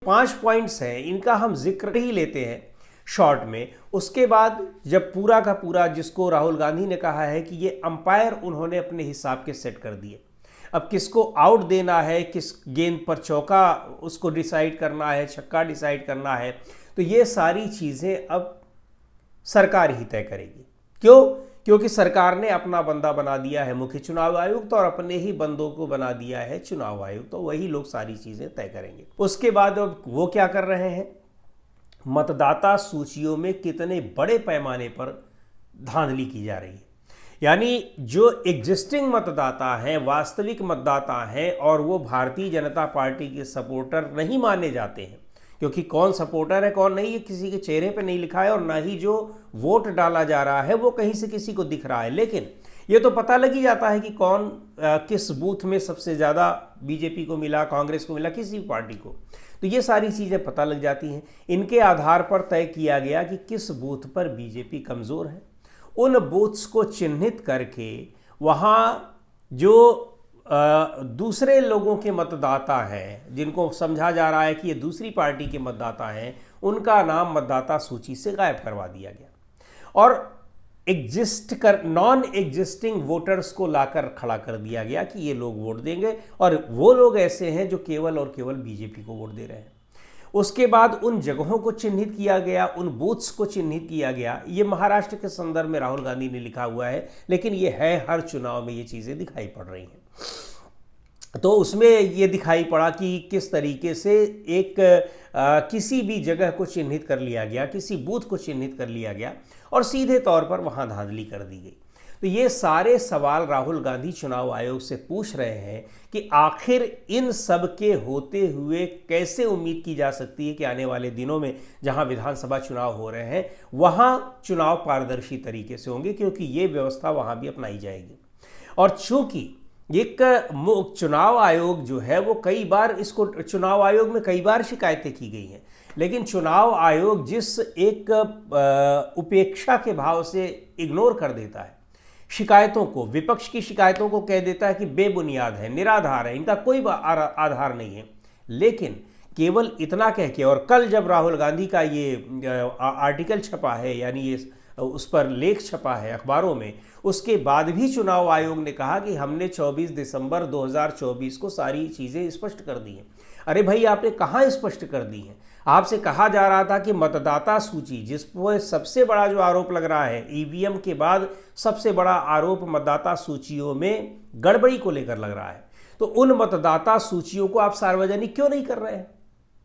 5 points हैं, इनका हम जिक्र ही लेते हैं शॉर्ट में। उसके बाद जब पूरा का पूरा, जिसको राहुल गांधी ने कहा है कि ये अंपायर उन्होंने अपने हिसाब के सेट कर दिए, अब किसको आउट देना है, किस गेंद पर चौका उसको डिसाइड करना है, छक्का डिसाइड करना है, तो ये सारी चीज़ें अब सरकार ही तय करेगी। क्यों? क्योंकि सरकार ने अपना बंदा बना दिया है मुख्य चुनाव आयुक्त और अपने ही बंदों को बना दिया है चुनाव आयुक्त, तो वही लोग सारी चीज़ें तय करेंगे। उसके बाद अब वो क्या कर रहे हैं, मतदाता सूचियों में कितने बड़े पैमाने पर धांधली की जा रही है, यानी जो एग्जिस्टिंग मतदाता हैं, वास्तविक मतदाता हैं, और वो भारतीय जनता पार्टी के सपोर्टर नहीं माने जाते हैं, क्योंकि कौन सपोर्टर है कौन नहीं ये किसी के चेहरे पे नहीं लिखा है, और ना ही जो वोट डाला जा रहा है वो कहीं से किसी को दिख रहा है, लेकिन ये तो पता लग ही जाता है कि कौन किस बूथ में सबसे ज़्यादा बीजेपी को मिला, कांग्रेस को मिला, किसी भी पार्टी को, तो ये सारी चीज़ें पता लग जाती हैं। इनके आधार पर तय किया गया कि किस बूथ पर बीजेपी कमज़ोर है, उन बूथ्स को चिन्हित करके वहाँ जो दूसरे लोगों के मतदाता हैं, जिनको समझा जा रहा है कि ये दूसरी पार्टी के मतदाता हैं, उनका नाम मतदाता सूची से गायब करवा दिया गया और नॉन एग्जिस्टिंग वोटर्स को लाकर खड़ा कर दिया गया कि ये लोग वोट देंगे, और वो लोग ऐसे हैं जो केवल और केवल बीजेपी को वोट दे रहे हैं। उसके बाद उन जगहों को चिन्हित किया गया, उन बूथ्स को चिन्हित किया गया। ये महाराष्ट्र के संदर्भ में राहुल गांधी ने लिखा हुआ है, लेकिन ये है हर चुनाव में ये चीज़ें दिखाई पड़ रही हैं। तो उसमें ये दिखाई पड़ा कि किस तरीके से किसी भी जगह को चिन्हित कर लिया गया, किसी बूथ को चिन्हित कर लिया गया और सीधे तौर पर वहाँ धांधली कर दी गई। तो ये सारे सवाल राहुल गांधी चुनाव आयोग से पूछ रहे हैं कि आखिर इन सब के होते हुए कैसे उम्मीद की जा सकती है कि आने वाले दिनों में जहां विधानसभा चुनाव हो रहे हैं वहां चुनाव पारदर्शी तरीके से होंगे, क्योंकि ये व्यवस्था वहां भी अपनाई जाएगी। और चूंकि एक चुनाव आयोग जो है वो कई बार, इसको चुनाव आयोग में कई बार शिकायतें की गई हैं, लेकिन चुनाव आयोग जिस एक उपेक्षा के भाव से इग्नोर कर देता है शिकायतों को, विपक्ष की शिकायतों को कह देता है कि बेबुनियाद है, निराधार है, इनका कोई आधार नहीं है, लेकिन केवल इतना कह के, और कल जब राहुल गांधी का ये आर्टिकल छपा है, यानी ये उस पर लेख छपा है अखबारों में, उसके बाद भी चुनाव आयोग ने कहा कि हमने 24 दिसंबर 2024 को सारी चीज़ें स्पष्ट कर दी हैं। अरे भाई, आपने कहाँ स्पष्ट कर दी हैं? आपसे कहा जा रहा था कि मतदाता सूची, जिस पर सबसे बड़ा जो आरोप लग रहा है, ईवीएम के बाद सबसे बड़ा आरोप मतदाता सूचियों में गड़बड़ी को लेकर लग रहा है, तो उन मतदाता सूचियों को आप सार्वजनिक क्यों नहीं कर रहे हैं?